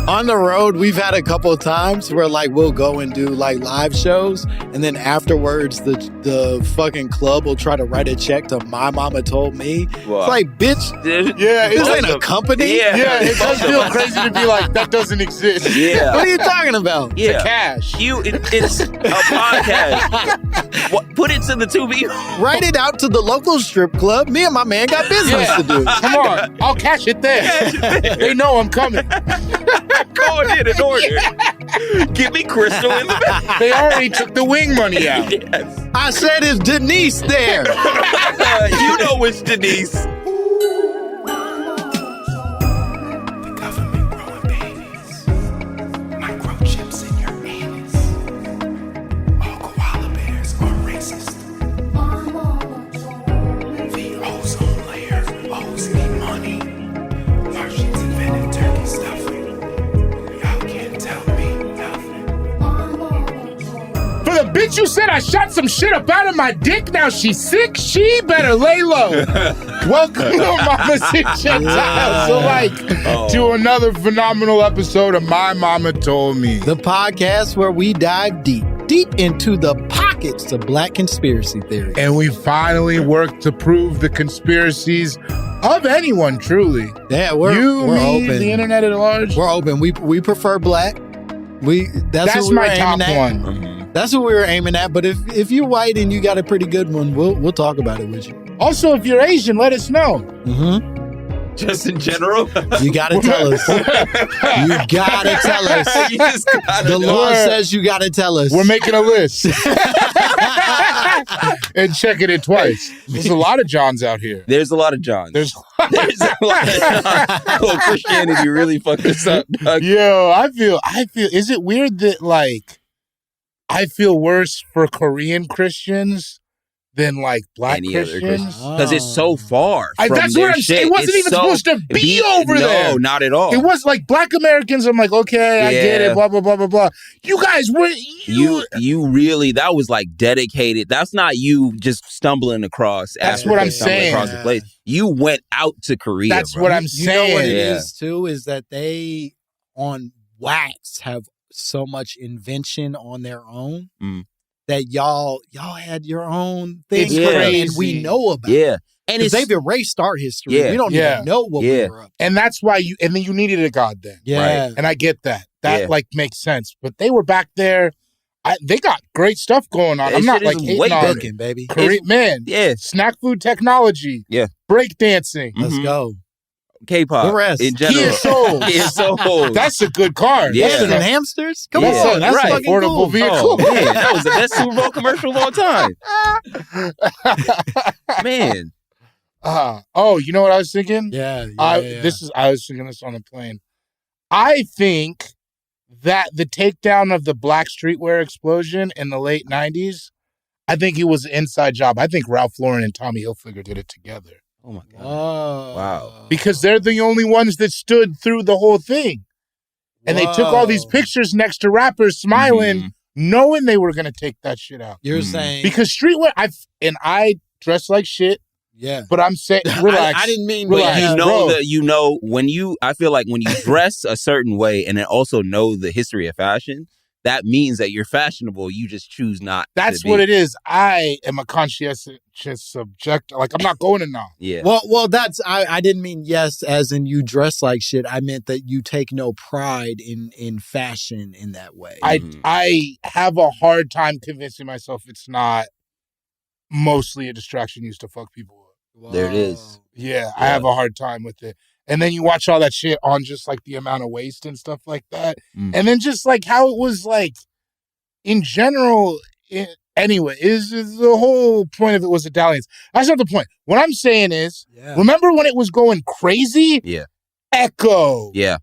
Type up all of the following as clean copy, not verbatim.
On the road, we've had a couple of times where like we'll go and do like live shows, and then afterwards the fucking club will try to write a check to My Momma Told Me. Wow. It's like, bitch, Yeah, this ain't a company. yeah, it does feel crazy to be like, that doesn't exist. Yeah. What are you talking about? Yeah. Cash. It's a podcast. Put it to the 2 people. Write it out to the local strip club. Me and my man got business to do. Come on, I'll cash it there. They know I'm coming. Going in and order. Give me Crystal in the back. They already took the wing money out. Yes. I said, is Denise there? You know it's Denise. The government growing babies, microchips in your anus. All koala bears are racist. The ozone layer owes me money. Martians invented turkey stuffing. Y'all can't tell me nothing. For the bitch who said I shot some shit up out of my dick, now she's sick, she better lay low. Welcome to Mama Sick Gentile. So to another phenomenal episode of My Momma Told Me. The podcast where we dive deep into the pockets of black conspiracy theory. And we finally worked to prove the conspiracies of anyone, truly. Yeah, we're me, open. the internet at large. We're open. We prefer black. That's what we my were top aiming at. one. That's what we were aiming at. But if you're white and you got a pretty good one, we'll talk about it with you. Also, if you're Asian, let us know. Mm-hmm. Just in general. You gotta tell us. You gotta tell us. You just gotta The know. law says you gotta tell us. We're making a list. And checking it twice. There's a lot of Johns out here. There's a lot of Johns. There's a lot of Johns. Oh, Christianity really fucked us up, Doug. Yo, I feel, is it weird that, like, I feel worse for Korean Christians than, like, black Any other Christians? Because it's so far from That's their what I'm shit. saying. It wasn't It's even so supposed to be over there. No, not at all. It was like black Americans. I'm like, okay, I get Yeah. it, blah, blah, blah, blah, blah. You guys were... You really, that was like dedicated. That's not you just stumbling across. That's Africa, what I'm stumbling saying. Across the place. You went out to Korea. That's bro. what I'm You know what saying. it Yeah. is too, is that they on wax have so much invention on their own that y'all had your own thing, It's and we know about it. Yeah. And Because it's they've erased our history. Yeah. We don't Yeah. even know what we Yeah. were up to. And that's why and then you needed a God then. Yeah. And I get that. That Yeah. like makes sense. But they were back there. They got great stuff going on. That I'm not shit like is hating way on better. Cooking, baby. Korean man. yeah. Snack food technology. Yeah. Breakdancing. Let's Mhm. go. K-pop. The rest. In general. Kia Souls. Kia Souls. That's a good car. Yeah. Better than hamsters? Come Yeah. on. That's Right. fucking Affordable cool. vehicle. Oh, man, that was the best Super Bowl commercial of all time. Man. You know what I was thinking? Yeah. I was thinking this on the plane. I think that the takedown of the black streetwear explosion in the late 90s, I think it was an inside job. I think Ralph Lauren and Tommy Hilfiger did it together. Oh, my God. Oh. Wow. Because they're the only ones that stood through the wole thing. And they took all these Whoa. pictures next to rappers smiling, knowing they were going to take that shit out. You're Mhm. saying Because streetwear, I dress like shit, yeah. but I'm saying, relax. I didn't mean Relax. yeah, You know bro. that I feel like when you dress a certain way and then also know the history of fashion, that means that you're fashionable. You just choose not. That's to be. what it is. I am a conscientious subject. Like, I'm not going to now. Yeah. Well, that's I didn't mean yes as in you dress like shit. I meant that you take no pride in fashion in that way. I have a hard time convincing myself it's not mostly a distraction used to fuck people up. There it is. Yeah, I have a hard time with it. And then you watch all that shit on just like the amount of waste and stuff like that. And then just like how it was like in general, anyway, is the whole point of it was Italians. That's not the point. What I'm saying is, remember when it was going crazy? Yeah. Echo. Yeah.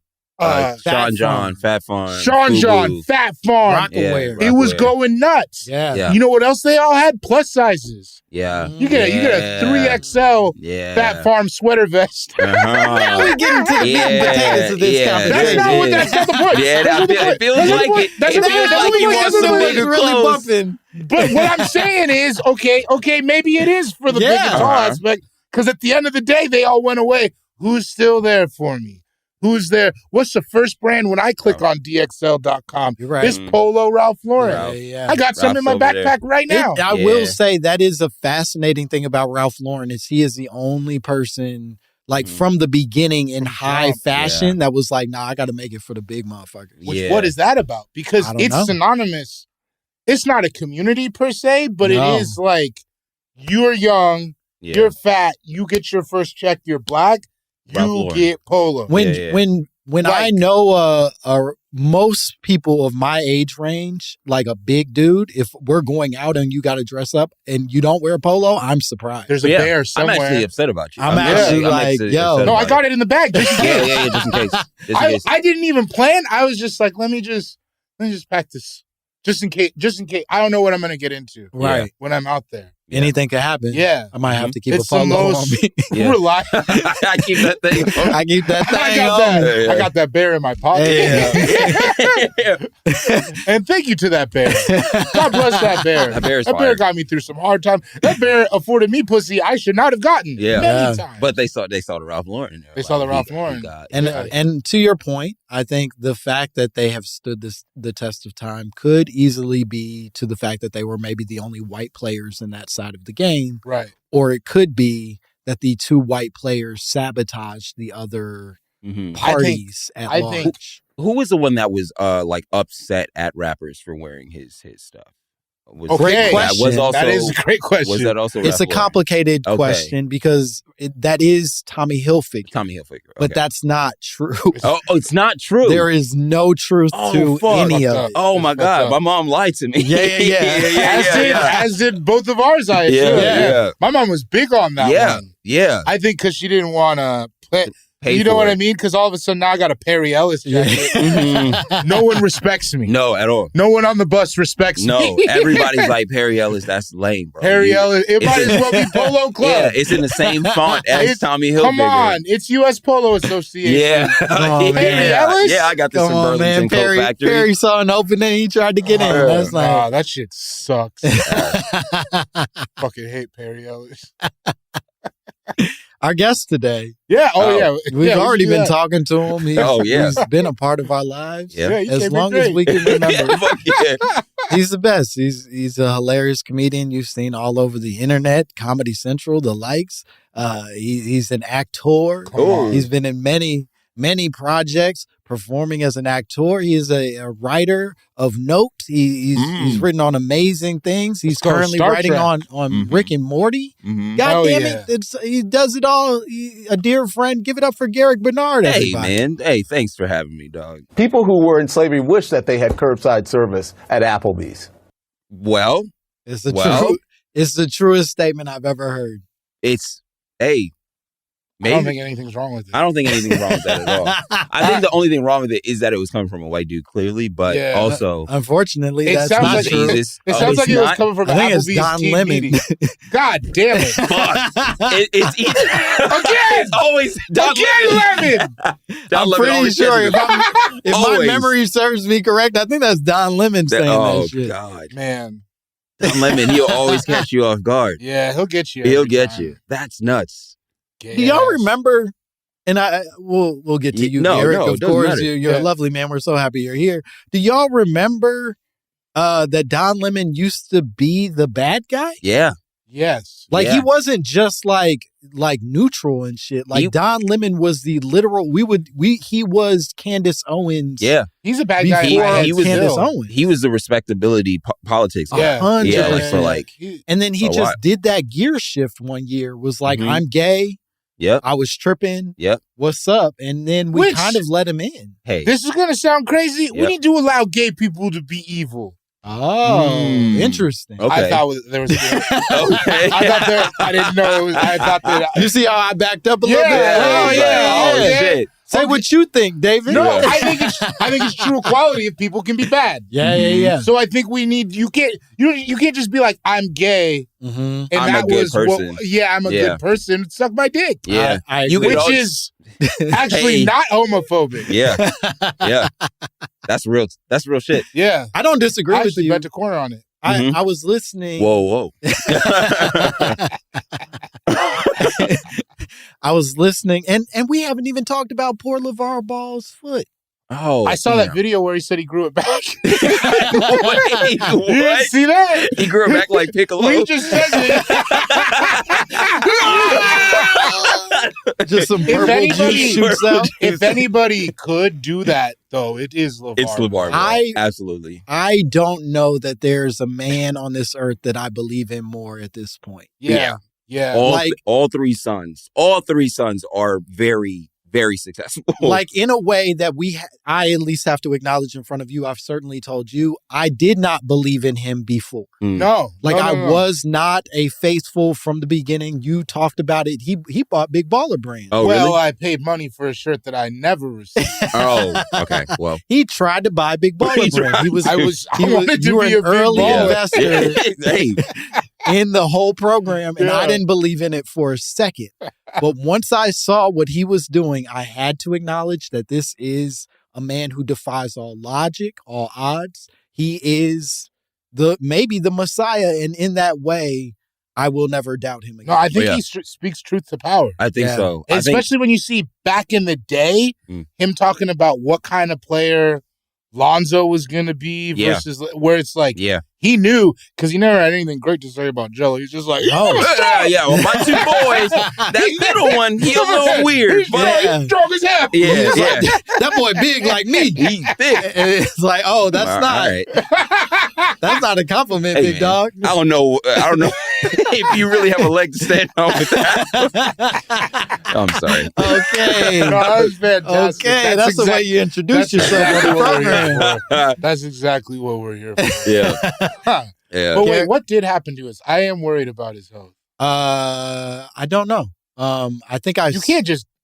Sean John, Fat Farm. Sean John, Fat Farm. Rockaware. It was going nuts. Yeah. You know what else they all had? Plus sizes. Yeah. You get a 3XL Fat Farm sweater vest. Now we get into the meat and potatoes of this conversation. That's not the point. Yeah, That's not the point. it feels That's not like the point. it. That's It not the feels point. like you want That's not some the bigger point. really clothes. bumping. But what I'm saying is, okay, maybe it is for the big and tall aspect, because at the end of the day, they all went away. Who's still there for me? Who's there? What's the first brand when I click on DXL.com? You're right. It's Polo Ralph Lauren. Ralph. Yeah. I got some in my Ralph's over backpack right now. I will say that is a fascinating thing about Ralph Lauren is he is the only person like from the beginning in high fashion that was like, nah, I got to make it for the big motherfuckers. What is that about? Because I don't it's know. synonymous. It's not a community per se, but No. it is like you're young, you're fat, you get your first check, you're black, Ralph you Lauren. get Polo. When Like- I know most people of my age range, like a big dude, if we're going out and you got to dress up and you don't wear a polo, I'm surprised. There's a bear somewhere. I'm actually upset about you. I'm actually like, upset yo. about No, I it. got it in the bag just in case. Yeah, just in case. Just in case. I didn't even plan. I was just like, let me just pack this. Just in case. I don't know what I'm gonna get into. Right. When I'm out there. Anything could happen. Yeah. I might have to keep It's a the polo on most me. reliable. I keep that thing. I keep that thing I got on. that. I got that bear in my pocket. And thank you to that bear. God bless that bear. That bear's bear fire. got me through some hard times. That bear afforded me pussy I should not have gotten. Many times. But they saw the Ralph Lauren. They saw the Ralph Lauren. And to your point, I think the fact that they have stood the test of time could easily be to the fact that they were maybe the only white players in that side of the game. Right. Or it could be that the two white players sabotaged the other parties at large. Who was the one that was like upset at rappers for wearing his stuff? Great question. That is a great question. Was that also It's a Ralph Lauren? complicated question because that is Tommy Hilfiger. Tommy Hilfiger. But that's not true. Oh, it's not true. There is no truth to any of it. Oh my God, my mom lied to me. As did both of ours, I assume. Yeah. My mom was big on that one. Yeah. I think because she didn't want to Pay you know for what it. I mean? Because all of a sudden now I got a Perry Ellis jacket. No one respects me. No, at all. No one on the bus respects No, me. everybody's like Perry Ellis. That's lame, bro. Perry Ellis. It might as well be Polo Club. Yeah, it's in the same font as Tommy Hilfiger. Come on, it's U.S. Polo Association. Yeah. Perry Ellis? Yeah, I got this Come in on, Burlington man. Coat Factory. Perry saw an opening. He tried to get in. That's like, that shit sucks. Fucking hate Perry Ellis. our guest today. Yeah. We've already do been that. talking to him. He's been a part of our lives as long as we can remember. He's the best. He's a hilarious comedian you've seen all over the internet, Comedy Central, the likes. He's an actor. He's been in many projects performing as an actor. He is a writer of note. He's written on amazing things. He's currently Star writing Trek. on Rick and Morty. Mm-hmm. God damn it. He does it all. A dear friend. Give it up for Garrick Bernard, Hey, everybody. man. Hey, thanks for having me, dog. People who were in slavery wish that they had curbside service at Applebee's. Well, It's the truest statement I've ever heard. I don't think anything's wrong with it. I don't think anything's wrong with that at all. I think the only thing wrong with it is that it was coming from a white dude, clearly, but also... Unfortunately, It that's sounds not like true. It sounds like it was coming from I think it's Applebee's Don team Lemon. meeting. God damn it. Fuck. It's Again! It's always Don Lemon! Don I'm Lemon pretty always sure catches if my Always. memory serves me correct, I think that's Don Lemon saying Oh, that shit. God. Man. Don Lemon, he'll always catch you off guard. Yeah, he'll get you. He'll every get time. you. That's nuts. Do y'all remember? And we'll get to you, Garrick. No, it of doesn't course, matter. you're a lovely man. We're so happy you're here. Do y'all remember that Don Lemon used to be the bad guy? Yeah. Yes. Like he wasn't just like neutral and shit. Like Don Lemon was the literal. He was Candace Owens. Yeah. He's a bad guy. He was Candace Owens. He was the respectability politics guy. Yeah. 100%. Yeah, like for like. And then he a just while. did that gear shift one year. Was like, I'm gay. Yep. I was tripping. Yep. What's up? And then we kind of let him in. Hey. This is going to sound crazy. We Yep. need to allow gay people to be evil. Oh, interesting. Okay. I thought there was. Okay. I didn't know it was. I thought that. You see how I backed up a little bit? Oh, yeah. Oh, shit. Say what you think, David. No, I think it's true equality if people can be bad. Yeah. So I think we need. You can't just be like, I'm gay. Mm-hmm. And I'm that a good was person. I'm a good person. Suck my dick. Yeah. You Which is actually not homophobic. Yeah. Yeah. That's real shit. Yeah. I don't disagree I with actually you. bet the corner on it. I was listening. Whoa. I was listening, and we haven't even talked about poor Lavar Ball's foot. Oh, I saw that video where he said he grew it back. Wait, You didn't see that? He grew it back like Piccolo. He just says it. Just some purple juice shoots out. If anybody could do that, though, it is LaVar. It's LaVar Ball. Absolutely. I don't know that there's a man on this earth that I believe in more at this point. Yeah. All three sons are very, very successful. Like, in a way that I at least have to acknowledge in front of you, I've certainly told you, I did not believe in him before. No. I was not a faithful from the beginning. You talked about it. He bought Big Baller Brand. Oh, well, really? I paid money for a shirt that I never received. Oh, okay. Well, he tried to buy Big Baller Brand. I wanted to be an early investor. Hey. In the whole program, and I didn't believe in it for a second. But once I saw what he was doing, I had to acknowledge that this is a man who defies all logic, all odds. He is maybe the Messiah, and in that way, I will never doubt him again. No, I think he speaks truth to power. I think so. Especially when you see back in the day, him talking about what kind of player Lonzo was going to be versus where it's like, he knew, because he never had anything great to say about Jello. He's just like, well, my two boys, that middle one, he a little weird. He's strong as hell. Yeah. That boy big like me. He's thick. And it's like, that's not a compliment, big dog. I don't know if you really have a leg to stand on with that. I'm sorry. Okay. No, that was fantastic. Okay, that's the way you introduce yourself on the program. That's exactly what we're here for. Yeah. Yeah. But wait, what did happen to us? I am worried about his health. I don't know. I think they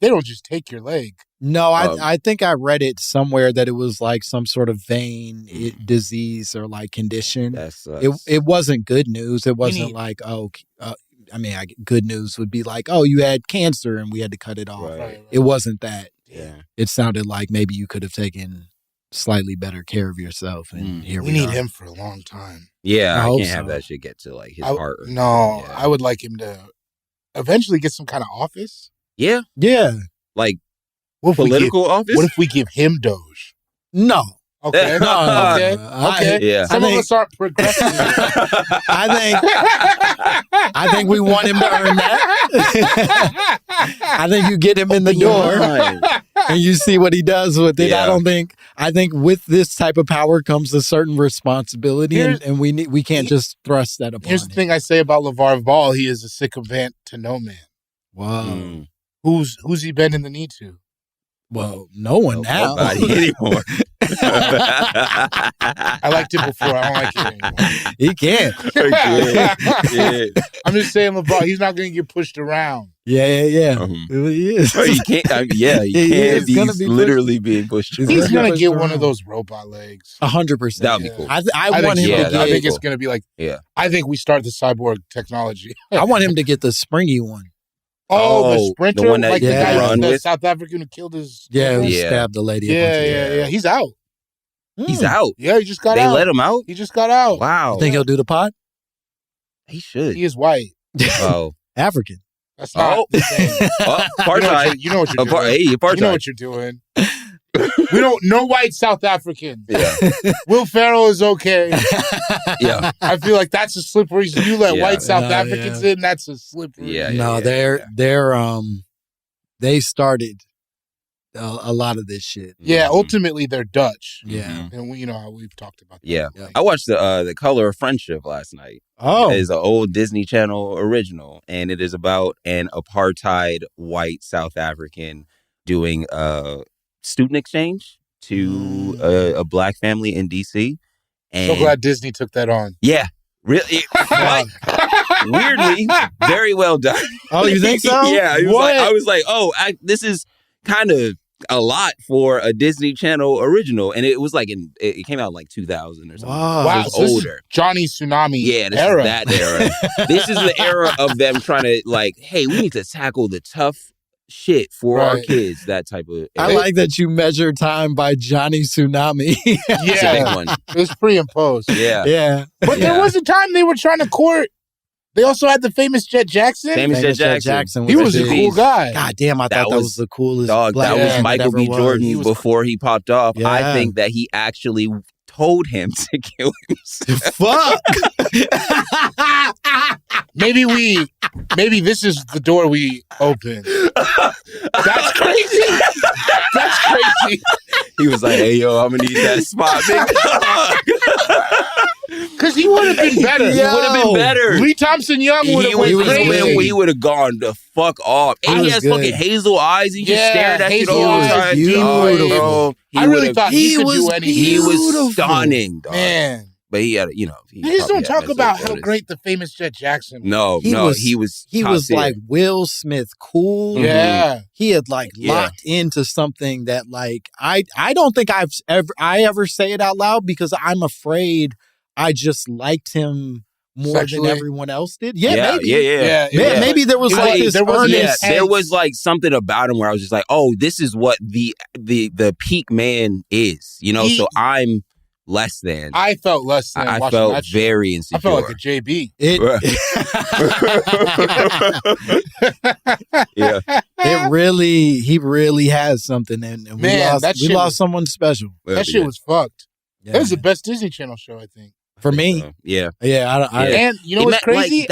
don't just take your leg. No, I think I read it somewhere that it was like some sort of vein disease or like condition. It wasn't good news. It wasn't good news would be like, you had cancer and we had to cut it off. Right. It wasn't that. Yeah. It sounded like maybe you could have taken slightly better care of yourself, and here we need are. him for a long time. Yeah, I can't have that shit get to like his heart. No, I would like him to eventually get some kind of office. Yeah. Like political office? What if we give him Doge? No. Okay. Okay. Yeah. Some of us aren't progressive. I think we want him to earn that. I think you get him in the door and you see what he does with it. Yeah. I think with this type of power comes a certain responsibility, and we can't just thrust that upon him. Here's the thing I say about Lavar Ball. He is a sycophant to no man. Wow. Who's he bending the knee to? Well, no one now. Nobody anymore. I liked it before. I don't like it anymore. He can't. Yeah. I'm just saying, LeBron, he's not going to get pushed around. Yeah. He is. He can't. He's literally being pushed. He's going to get one of those robot legs. 100%. That would be cool. I want him to get. I think it's going to be like. Yeah. I think we start the cyborg technology. I want him to get the springy one. Oh, the sprinter, the one that like you the guy, run the with? South African who killed his. Who stabbed the lady. Yeah. He's out. He's out. Yeah, he just got out. They let him out? He just got out. Wow. You think he'll do the pod? He should. He is white. Oh. African. That's not the same. Apartheid. You know what you're doing. Hey, apartheid. You know what you're doing. We don't know white South Africans. Yeah. Will Ferrell is okay. Yeah. I feel like that's a slippery. You let white South Africans in, that's a slippery. They started a lot of this shit. Yeah, ultimately they're Dutch. Yeah, and you know how we've talked about that. Yeah. I watched the Color of Friendship last night. Oh, it's an old Disney Channel original, and it is about an apartheid white South African doing student exchange to a black family in DC. And so glad Disney took that on. Yeah, really. Weirdly, very well done. Oh, you think so? Yeah, I was like, this is kind of a lot for a Disney Channel original, and it was like it came out in like 2000 or something. Wow, so it was older. Johnny Tsunami. Yeah, this era. is that era. This is the era of them trying to like, hey, we need to tackle the tough shit for our kids. That type of. I like that you measure time by Johnny Tsunami. Yeah, big one. It was pre and post. Yeah. But there was a time they were trying to court They also had the famous Jet Jackson. Famous Jet Jackson. He was a cool guy. God damn, I thought that was the coolest. Dog, black that was man Michael B. Jordan before he popped off. Yeah. I think that he actually told him to kill himself. Fuck. Maybe this is the door we open. That's crazy. That's crazy. He was like, "Hey, yo, I'm gonna need that spot, Because he would have been better. He would have been better. Lee Thompson Young would have went crazy. He would have gone the fuck off. And he has fucking hazel eyes. He just stared at you the whole time. Beautiful. I really thought he could do anything. He was stunning, dog. Man. But he had, Niggas don't talk about how great the famous Jet Jackson was. He was like Will Smith cool. Yeah. He had locked into something that I don't think I ever say it out loud because I'm afraid I just liked him more Sexually? than everyone else did. Yeah. Maybe there was this earnest. There was something about him where I was just like, oh, this is what the peak man is, so I'm less than. I felt less than. I felt very insecure. I felt like a JB. He really has something, and we lost someone special. That shit was fucked. Yeah. That was the best Disney Channel show, I think. For me. Yeah. And you know what's crazy?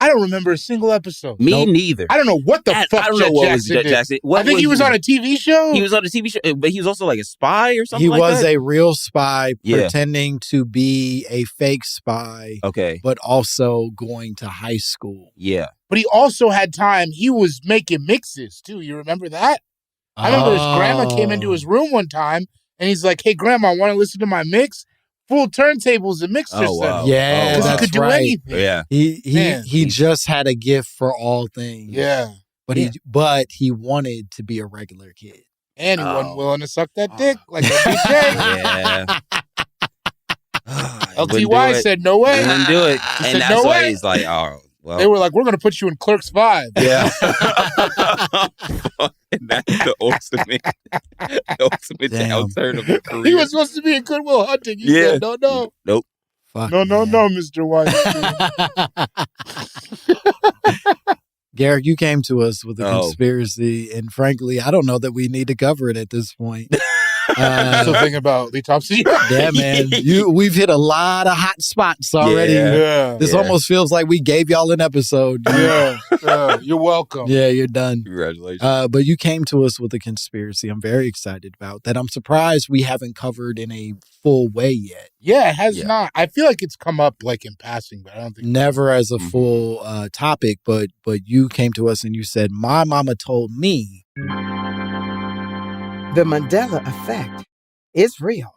I don't remember a single episode. Me neither. I don't know what the fuck Jet Jackson did. I think he was on a TV show. He was on a TV show, but he was also like a spy or something He like that? was a real spy pretending to be a fake spy. Okay. But also going to high school. Yeah. But he also had time. He was making mixes, too. You remember that? I remember his grandma came into his room one time, and he's like, hey, Grandma, want to listen to my mix? Full turntables and mixer set. Yeah, because he could do anything. Yeah, he just had a gift for all things. Yeah, but he wanted to be a regular kid, and he wasn't willing to suck that dick like a DJ. LTY said no way. He wouldn't do it, and that's why he's like, oh. Well, they were like, we're going to put you in Clerks 5. Yeah. And that's the ultimate alternative career. He was supposed to be in Good Will Hunting. He said, no. Nope. Fuck no, Mr. Weinstein. Garrick, you came to us with a conspiracy, and frankly, I don't know that we need to cover it at this point. So think about Lee Thompson. Yeah, man. We've hit a lot of hot spots already. This almost feels like we gave y'all an episode. You're welcome. Yeah, you're done. Congratulations. But you came to us with a conspiracy I'm very excited about that I'm surprised we haven't covered in a full way yet. Yeah, it has not. I feel like it's come up in passing, but I don't think never as a full topic, but you came to us and you said, My Momma Told Me. The Mandela Effect is real.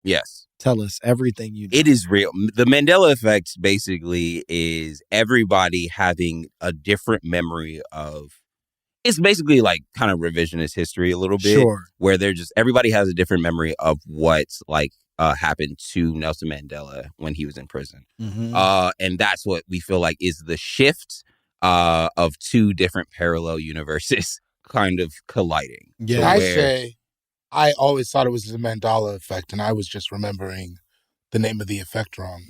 Yes. Tell us everything you know. It is real. The Mandela Effect basically is everybody having a different memory of. It's basically like kind of revisionist history a little bit. Sure. Where everybody has a different memory of what happened to Nelson Mandela when he was in prison. Mm-hmm. And that's what we feel like is the shift of two different parallel universes kind of colliding. Yeah. I always thought it was the Mandela Effect, and I was just remembering the name of the effect wrong.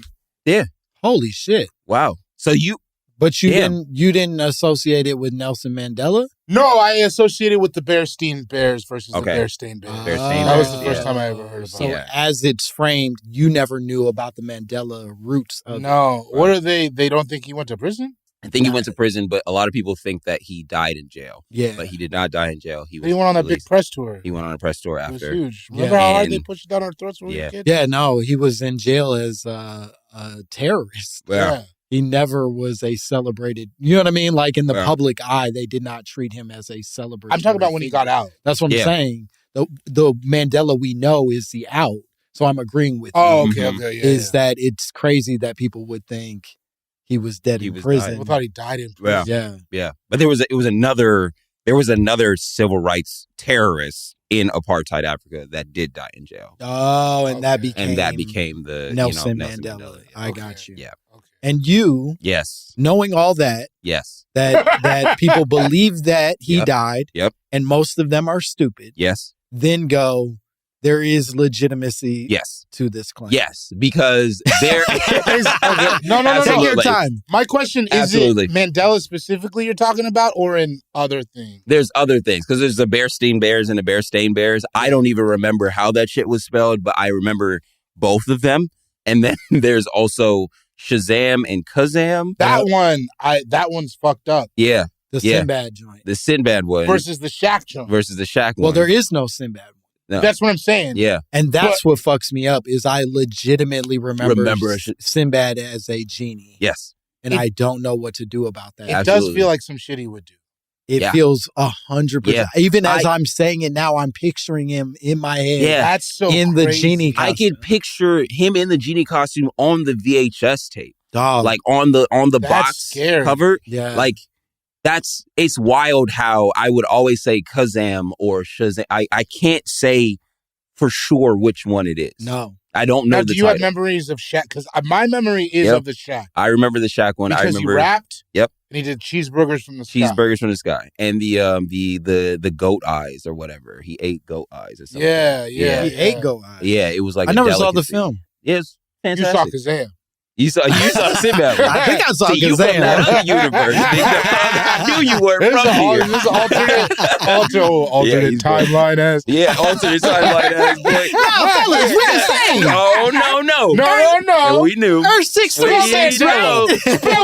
Yeah. Holy shit. Wow. So you didn't associate it with Nelson Mandela? No, I associated with the Bernstein Bears versus the Bernstein Bears. That was the first time I ever heard about it. So as it's framed, you never knew about the Mandela roots of No. What are they? They don't think he went to prison? I think he went to prison, but a lot of people think that he died in jail. Yeah. But he did not die in jail. He went on a big press tour. He went on a press tour after. It was huge. Remember how hard they pushed it down our throats when we were kids? Yeah, no, he was in jail as a terrorist. Yeah. He never was a celebrated, you know what I mean? Like in the public eye, they did not treat him as a celebrated. I'm talking about when he got out. That's what I'm saying. The Mandela we know is the out. So I'm agreeing with you. Oh, okay. Is that it's crazy that people would think he was dead in prison. People thought he died in prison. Yeah. But there was another civil rights terrorist in apartheid Africa that did die in jail. Oh, and that became the Nelson Mandela. I got you. Yeah. Okay. And you, knowing all that, that people believe that he died, and most of them are stupid. Yes. Then go, there is legitimacy to this claim. Yes, because there No. Take your time. My question is it Mandela specifically you're talking about or in other things? There's other things because there's the Bernstein Bears and the Bernstein Bears. I don't even remember how that shit was spelled, but I remember both of them. And then there's also Shazam and Kazam. That one's fucked up. Yeah. The Sinbad joint. The Sinbad one. Versus the Shaq joint. Well, there is no Sinbad one. No. That's what I'm saying. Yeah. And that's what fucks me up is I legitimately remember Sinbad as a genie. Yes. And I don't know what to do about that. It does feel like some shit he would do. It feels 100%. Yeah. Even as I'm saying it now, I'm picturing him in my head. Yeah. That's so in crazy. The genie costume. I can picture him in the genie costume on the VHS tape. Dog. Like on the box cover. Yeah. Like it's wild how I would always say Kazam or Shazam. I can't say for sure which one it is. No. I don't know. Now, do you have memories of Shaq? Because my memory is of the Shaq. I remember the Shaq one. Because I remember he rapped. Yep. And he did cheeseburgers from the sky. Cheeseburgers from the sky. And the goat eyes or whatever. He ate goat eyes or something. Yeah. He ate goat eyes. Yeah, it was like I never saw the film. Yes. Fantastic. You saw Kazam. You saw Sinbad. I think I saw Kazam. You from that other universe. I knew you weren't from here. This is alternate timeline as. Yeah, alternate timeline as. Boy. No, fellas, we the same. No. We knew. Earth 6 Spell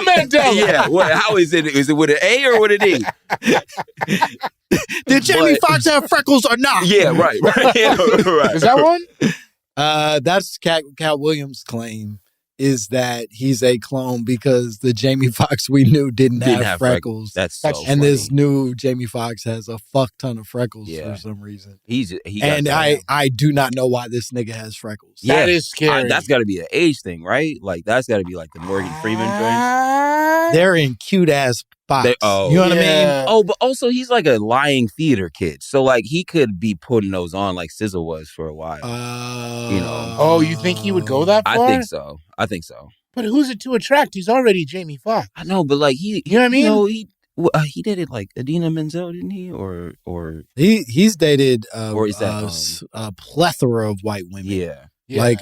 Mandela. Yeah. How is it? Is it with an A or with an E? Did Jamie Foxx have freckles or not? Yeah, right. Is that one? That's Cat Williams' claim. Is that he's a clone because the Jamie Foxx we knew didn't have freckles. That's so and this new Jamie Foxx has a fuck ton of freckles for some reason. I do not know why this nigga has freckles. That is scary. That's got to be an age thing, right? Like that's got to be like the Morgan Freeman joints. They're in cute ass box. You know what I mean? Oh, but also he's like a lying theater kid, so like he could be putting those on like SZA was for a while. You know? Oh, you think he would go that far? I think so. But who's it to attract? He's already Jamie Foxx. I know, but like he, you know what I mean? He dated like Idina Menzel, didn't he? Or he's dated or is that a plethora of white women. Yeah. Like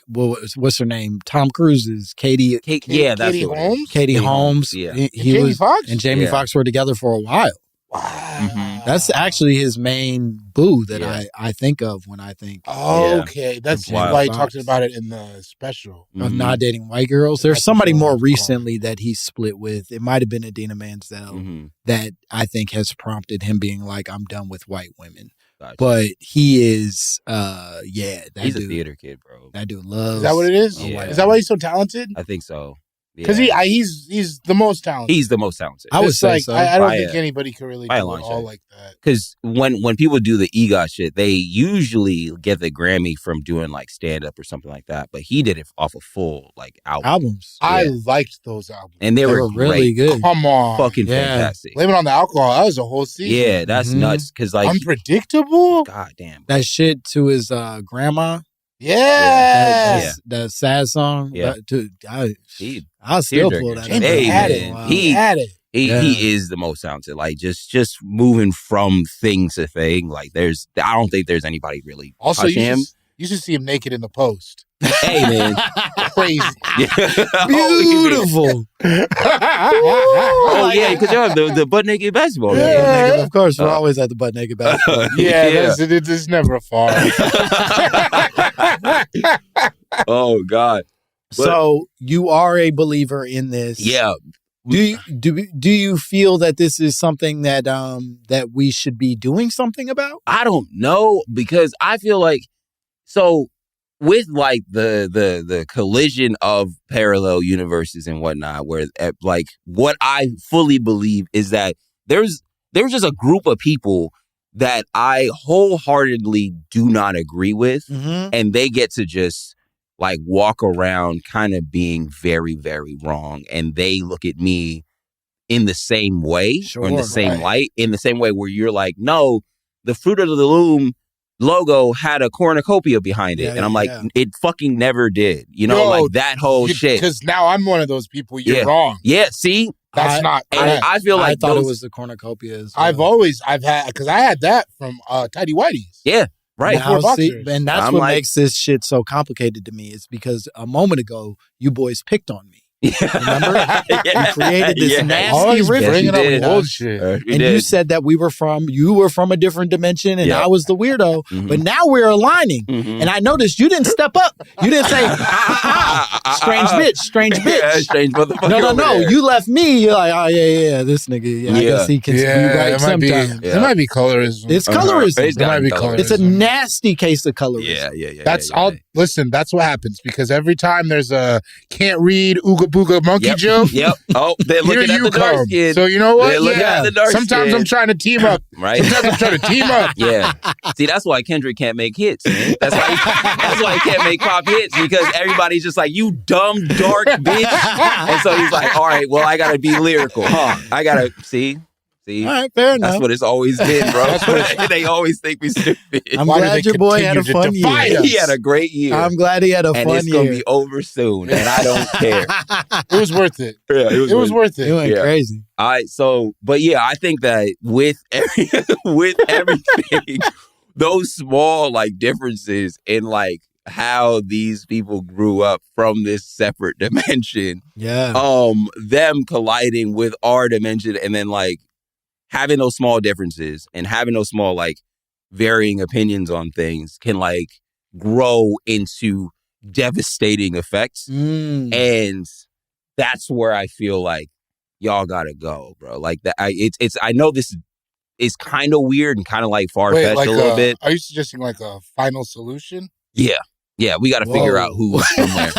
what's her name? Tom Cruise's Katie. That's Katie Holmes. Katie Holmes. Yeah. Jamie Foxx and Jamie Foxx were together for a while. Wow. Mm-hmm. That's actually his main boo that I think of when I think. Oh, okay. That's why he talked about it in the special. Of not dating white girls. There's somebody more recently that he split with. It might have been Idina Menzel that I think has prompted him being like, I'm done with white women. Gotcha. But he is, he's a theater kid, bro. That dude loves. Is that what it is? Yeah. Is that why he's so talented? I think so. Because he's the most talented. He's the most talented. I would say so. I don't think anybody can really do it all like that. Because when people do the EGOT shit, they usually get the Grammy from doing like stand up or something like that. But he did it off of full like albums. I liked those albums, and they were really good. Come on, fucking fantastic. Blame It on the Alcohol. That was a whole season. Yeah, that's nuts. Because like Unpredictable. God damn. That shit to his grandma. Yeah. That sad song. Yeah. Dude, I'll still pull that. He had it. Wow. He had it. He is the most talented. Like just moving from thing to thing. Like I don't think there's anybody really also touching him. You should see him naked in the post. Hey man, crazy, beautiful. Oh yeah, because you have the butt naked basketball. Yeah, of course, we're always at the butt naked basketball. It's never far. Oh God. So you are a believer in this? Yeah. Do you feel that this is something that that we should be doing something about? I don't know, because I feel like with like the collision of parallel universes and whatnot, where like what I fully believe is that there's just a group of people that I wholeheartedly do not agree with, and they get to just like walk around kind of being very, very wrong, and they look at me in the same way, or in the same light, in the same way where you're like, no, the Fruit of the Loom logo had a cornucopia behind it. And I'm like, it fucking never did. You know, like that whole shit. Because now I'm one of those people. You're wrong. Yeah, see? That's not correct. I feel like I thought it was the cornucopia as well. I've had, because I had that from Tidy Whitey's. Yeah. Right. Now, see, and that's what makes this shit so complicated to me is because a moment ago, you boys picked on me. Remember? You created this nasty riff. Bringing up bullshit. And you said that you were from a different dimension and I was the weirdo. But now we're aligning. And I noticed you didn't step up. You didn't say, strange bitch. Yeah, strange motherfucker. No. You left me. You're like, oh, yeah, this nigga. I guess he can be right sometimes. It might be colorism. It's colorism. It might be colorism. It's a nasty case of colorism. Yeah. That's all. Listen, that's what happens because every time there's a can't read ooga booga monkey joke. Yep. Oh, they're looking at the dark skin. So you know what? They're looking at the dark Sometimes skin. I'm trying to team up. Right. Sometimes I'm trying to team up. Yeah. See, that's why Kendrick can't make hits, man. That's why he can't make pop hits because everybody's just like, you dumb, dark bitch. And so he's like, all right, well, I got to be lyrical, huh? I got to, see? All right, fair enough. That's what it's always been, bro. They always think we stupid. I'm glad your boy had a fun year. He had a great year. I'm glad he had a fun year. And it's going to be over soon, and I don't care. It was worth it. Yeah, it was worth it. It went crazy. All right, so, but yeah, I think that with everything, those small, like, differences in, like, how these people grew up from this separate dimension. Yeah. Them colliding with our dimension and then, like, having those small differences and having those small, like, varying opinions on things can, like, grow into devastating effects. And that's where I feel like y'all gotta go, bro. Like, that, I know this is kind of weird and kind of, like, far-fetched a little bit. Are you suggesting, like, a final solution? Yeah, we got to figure out who's somewhere.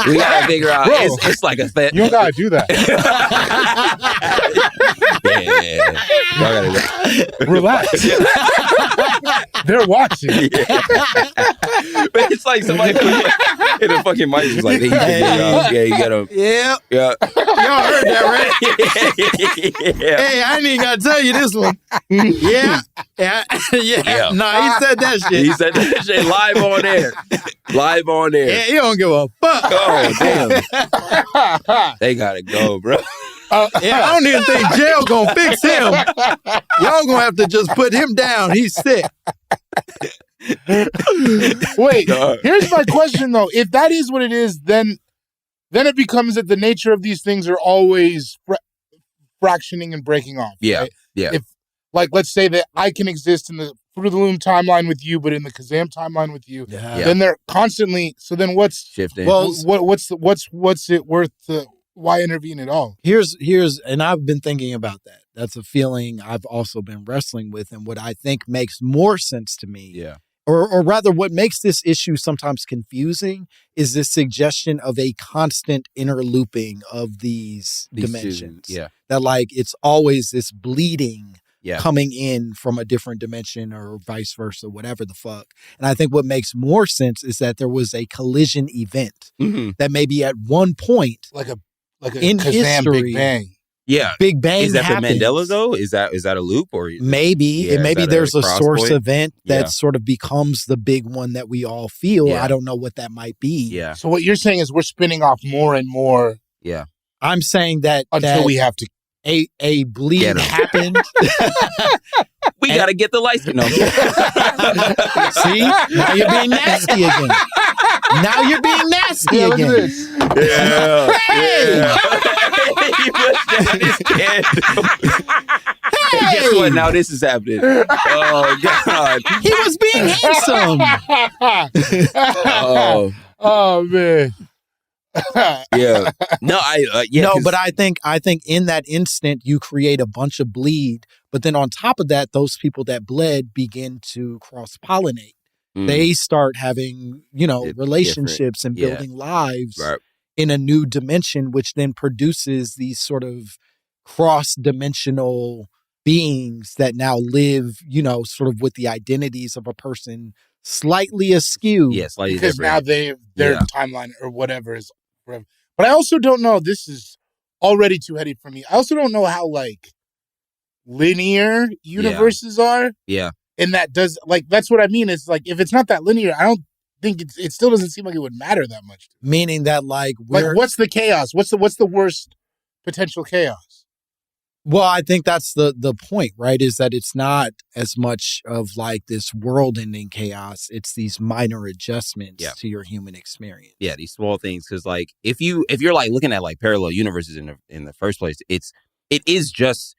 We got to figure out. It's like a thing. You don't got to do that. Yeah. Relax. They're watching. But it's like somebody in a fucking mic is like, yeah, you got to. Yeah. Y'all heard that, right? Hey, I ain't even got to tell you this one. Yeah. No, he said that shit. He said that shit live on air. Live on air. Yeah, you don't give a fuck. Oh, damn. They gotta go, bro. I don't even think jail gonna fix him. Y'all gonna have to just put him down. He's sick. Wait, here's my question though. If that is what it is, then it becomes that the nature of these things are always fractioning and breaking off. Yeah, right? yeah. If, like, let's say that I can exist in the Through the Loom timeline with you, but in the Kazam timeline with you, then they're constantly. So then what's shifting? Well, what's it worth to? Why intervene at all? Here's, and I've been thinking about that. That's a feeling I've also been wrestling with, and what I think makes more sense to me. Yeah. Or rather, what makes this issue sometimes confusing is this suggestion of a constant interlooping of these dimensions. Yeah. That, like, it's always this bleeding yeah. coming in from a different dimension or vice versa, whatever the fuck. And I think what makes more sense is that there was a collision event that maybe at one point, like a in Kazam history, Big Bang. Yeah, Big Bang. Is that happens. the Mandela though? Is that a loop or maybe? Yeah, maybe there's a source point? event that sort of becomes the big one that we all feel. Yeah. I don't know what that might be. Yeah. So what you're saying is we're spinning off more and more. Yeah. I'm saying that until we have to. A bleed happened. We got to get the license. No. See? Now you're being nasty again. Now you're being nasty again. Look at this. Yeah. Hey! Yeah. He pushed down his candle. Hey! Guess what? Now this is happening. Oh, God. He was being handsome. Oh, man. Yeah. No, but I think in that instant you create a bunch of bleed, but then on top of that, those people that bled begin to cross-pollinate. They start having, relationships and building lives in a new dimension, which then produces these sort of cross-dimensional beings that now live, sort of with the identities of a person slightly askew. Yeah, slightly because different. now their timeline or whatever is forever. But I also don't know, this is already too heady for me. I also don't know how, like, linear universes are. Yeah. And that does, like, that's what I mean. It's like, if it's not that linear, I don't think it still doesn't seem like it would matter that much. Meaning that, like, what's the chaos? What's the worst potential chaos? Well, I think that's the point, right? Is that it's not as much of like this world-ending chaos. It's these minor adjustments to your human experience. Yeah, these small things. Because like if you're like looking at like parallel universes in the first place, it is just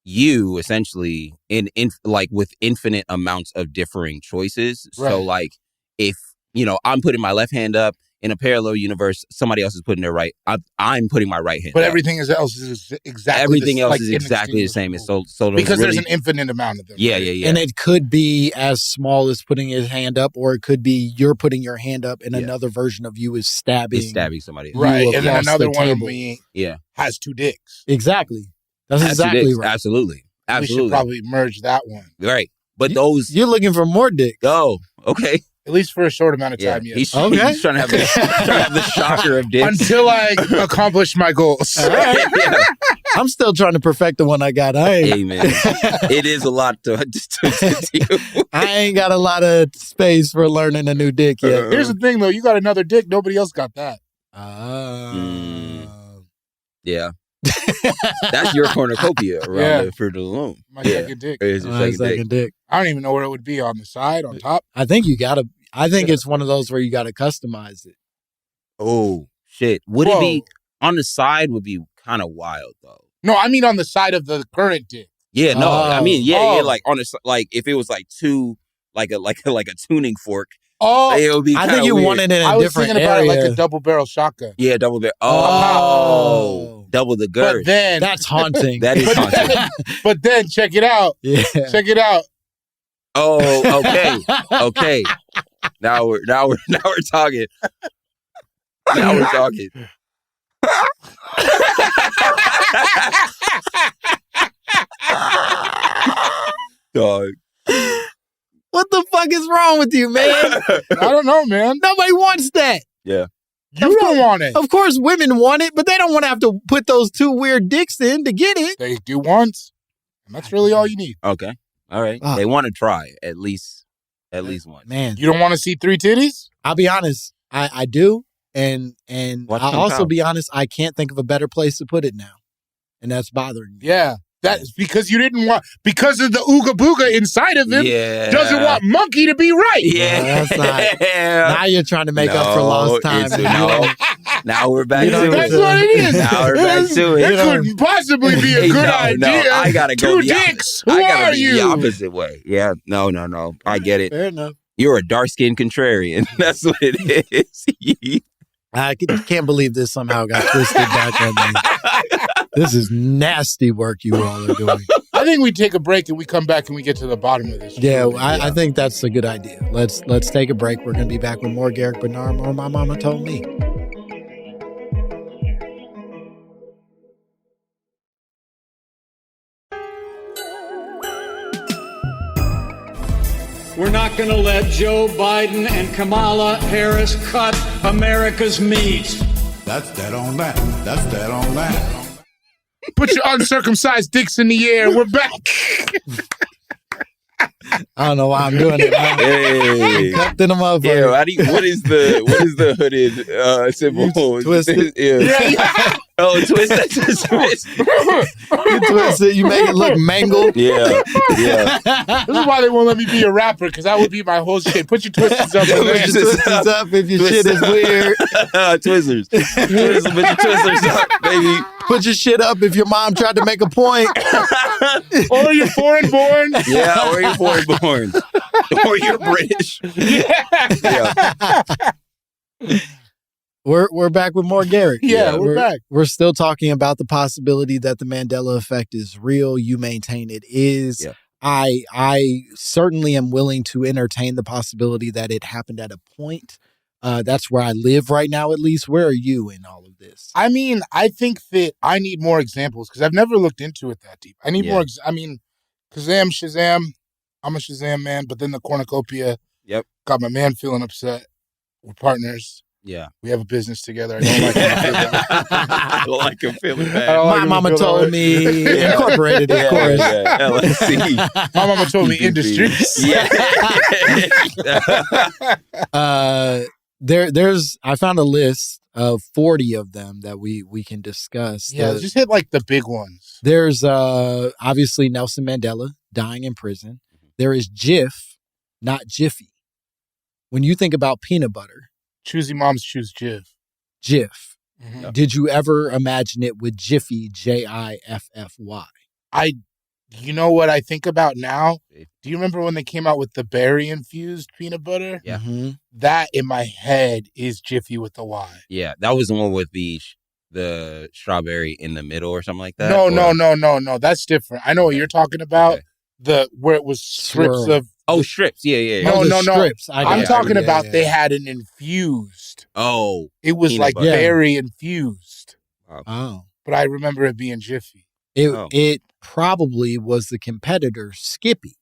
you essentially in like with infinite amounts of differing choices. Right. So like if I'm putting my left hand up. In a parallel universe, somebody else is putting their right. I'm putting my right hand. But up. Everything else is exactly the same. So because there's an infinite amount of them. Yeah, right? And it could be as small as putting his hand up, or it could be you're putting your hand up, and another version of you is stabbing somebody. Right, and then another one of me has 2 dicks. Exactly. That's exactly right. Absolutely. We should probably merge that one. Right, but you're looking for more dicks. Oh, okay. At least for a short amount of time, yes. He's trying to have the shocker of dicks. Until I accomplish my goals. Right. I'm still trying to perfect the one I got. Hey, man. It is a lot to do. I ain't got a lot of space for learning a new dick yet. Here's the thing, though. You got another dick. Nobody else got that. Yeah. That's your cornucopia around the Fruit of the Loom. My second dick. It's your second dick. I don't even know where it would be, on the side, on top. I think it's one of those where you got to customize it. Oh, shit. Would it be on the side? Would be kind of wild, though. No, I mean on the side of the current dick. Yeah, no. I mean, yeah, like on the like if it was like two, like a tuning fork. Oh, it would be. I think you weird. wanted it in a different area. I was thinking about it like a double barrel shotgun. Yeah, double barrel. Oh, double the girth. But then that's haunting. That is haunting. But then check it out. Yeah, check it out. Oh, okay. Now we're talking. Now we're talking. Dog. What the fuck is wrong with you, man? I don't know, man. Nobody wants that. Yeah. You don't want it. Of course, women want it, but they don't want to have to put those 2 weird dicks in to get it. They do once, and that's really all you need. Okay. All right. They want to try at least once. Man, you don't want to see 3 titties? I'll be honest. I do, and I'll also be honest. I can't think of a better place to put it now, and that's bothering me. Yeah. That's because you didn't want, because of the ooga booga inside of him, doesn't want monkey to be right. Yeah. That's not, now you're trying to make up for lost time. Now we're back to it. That's what it is. Now we're back to it. It couldn't possibly be a good idea. No, I gotta go 2 dicks. Who are you? The opposite way. Yeah. No. I get it. Fair enough. You're a dark-skinned contrarian. That's what it is. I can't believe this somehow got twisted back on me. This is nasty work you all are doing. I think we take a break and we come back and we get to the bottom of this. Yeah, I think that's a good idea. Let's take a break. We're going to be back with more Garrick Bernard, more My Momma Told Me. We're not going to let Joe Biden and Kamala Harris cut America's meat. That's that on that. That's that on that. Put your uncircumcised dicks in the air. We're back. I don't know why I'm doing it. Hey. Captain of yeah, what is the hooded symbol? Twist it. Yeah. Oh, twist that twist. You twist it, you make it look mangled. Yeah. This is why they won't let me be a rapper, because that would be my whole shit. Put your twisters up. Put your twisters up if your shit is weird. Twizzlers. Put your twisters up, baby. Put your shit up if your mom tried to make a point. Or you're foreign born. Yeah, or you're foreign born. Or you're British. Yeah. We're back with more Garrick. Yeah, we're back. We're still talking about the possibility that the Mandela Effect is real. You maintain it is. Yeah. I certainly am willing to entertain the possibility that it happened at a point. That's where I live right now, at least. Where are you in all of this? I mean, I think that I need more examples, because I've never looked into it that deep. I need more. I mean, Kazam, Shazam. I'm a Shazam man, but then the cornucopia got my man feeling upset. We're partners. Yeah. We have a business together. I don't like him. I don't like him feeling bad. My Momma Told Me. Incorporated, of course. Yeah. LLC. My Momma Told Me Industries. Yeah. I found a list of 40 of them that we can discuss. Yeah, just hit like the big ones. There's obviously Nelson Mandela dying in prison. There is Jif, not Jiffy. When you think about peanut butter. Choosy moms choose Jif. Jif. Mm-hmm. Did you ever imagine it with Jiffy, Jiffy? You know what I think about now? Do you remember when they came out with the berry-infused peanut butter? Yeah. Mm-hmm. That, in my head, is Jiffy with the Y. Yeah, that was the one with the strawberry in the middle or something like that? No. That's different. I know what you're talking about. Okay. Where it was strips of... Oh, strips. Yeah. No. Strips. I'm talking about they had an infused. Oh. It was like butter. berry-infused. Oh. But I remember it being Jiffy. It probably was the competitor, Skippy.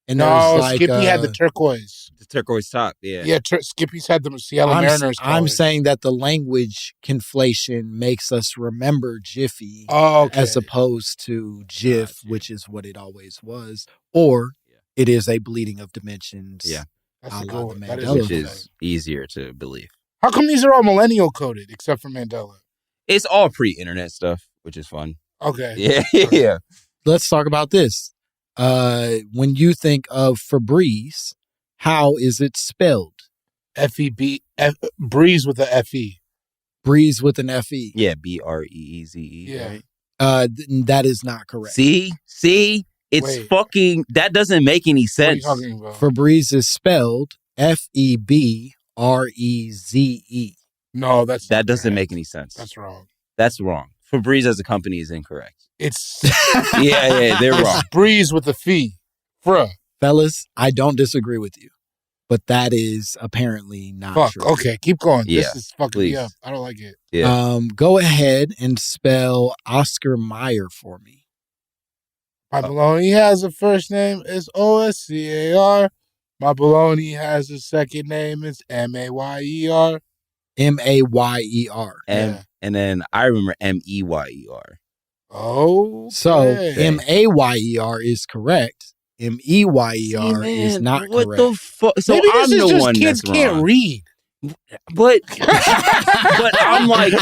And Skippy had the turquoise. The turquoise top, yeah. Yeah, Skippy's had the Seattle Mariners colors. I'm saying that the language conflation makes us remember Jiffy as opposed to Jif, which is what it always was. Or it is a bleeding of dimensions. Yeah. That's a good one. Which is easier to believe. How come these are all millennial coded except for Mandela? It's all pre-internet stuff, which is fun. Okay. Yeah. Let's talk about this. When you think of Febreze, how is it spelled? F-E-B, Breeze with a F-E. Breeze with an F-E. Yeah, B-R-E-E-Z-E. Yeah. Right? That is not correct. See? It's fucking, that doesn't make any sense. What are you talking about? Febreze is spelled F-E-B-R-E-Z-E. No, that doesn't make any sense. That's wrong. That's wrong. Febreze as a company is incorrect. It's they're wrong. Breeze with a fee. Bruh. Fellas, I don't disagree with you, but that is apparently not true. Okay, keep going. Yeah, this is fucking me up. I don't like it. Yeah. Go ahead and spell Oscar Mayer for me. My baloney has a first name, it's O-S-C-A-R. My baloney has a second name, it's M-A-Y-E-R. M-A-Y-E-R. And then I remember M-E-Y-E-R. Oh. So M-A-Y-E-R is correct. M-E-Y-E-R is not correct. What the fuck? So maybe I'm this is the just one kids that's can't wrong. read. But I'm like,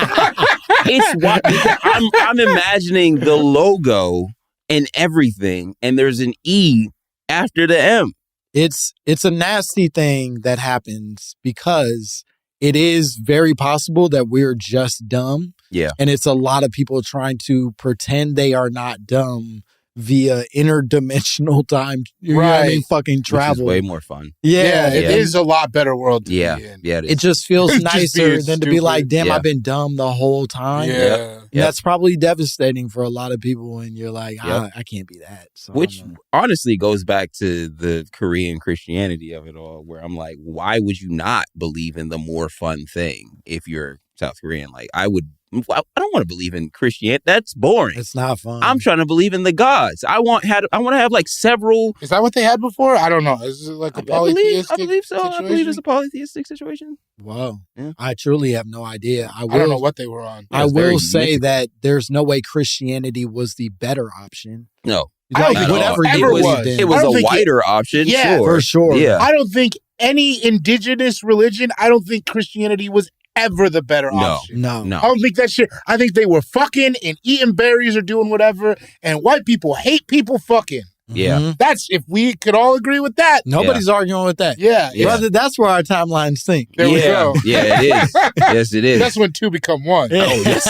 it's what I'm imagining the logo and everything, and there's an E after the M. It's a nasty thing that happens because it is very possible that we're just dumb. Yeah. And it's a lot of people trying to pretend they are not dumb via interdimensional time. You know what I mean? Fucking travel. Which is way more fun. Yeah. It is a lot better world to be in. Yeah, it is. It just feels nicer than to be like, damn, Yeah. I've been dumb the whole time. Yeah. And that's probably devastating for a lot of people. And you're like, I can't be that. So Which honestly goes back to the Korean Christianity of it all, where I'm like, why would you not believe in the more fun thing if you're South Korean? Like, I don't want to believe in Christianity. That's boring. It's not fun. I'm trying to believe in the gods. I want to have like several. Is that what they had before? I don't know. Is it like a polytheistic I believe so. situation? I believe it's a polytheistic situation. Wow. Yeah. I truly have no idea. I don't know what they were on. I will say that there's no way Christianity was the better option. No. Whatever it was. It was a whiter option. Yeah, for sure. Yeah. I don't think any indigenous religion, I don't think Christianity was ever the better option. No. I don't think that shit. I think they were fucking and eating berries or doing whatever, and white people hate people fucking. Yeah. Mm-hmm. That's, if we could all agree with that. Nobody's arguing with that. Yeah. Brother, that's where our timelines think. There we go. Yeah, it is. Yes, it is. That's when two become one. Yeah. Oh, yes.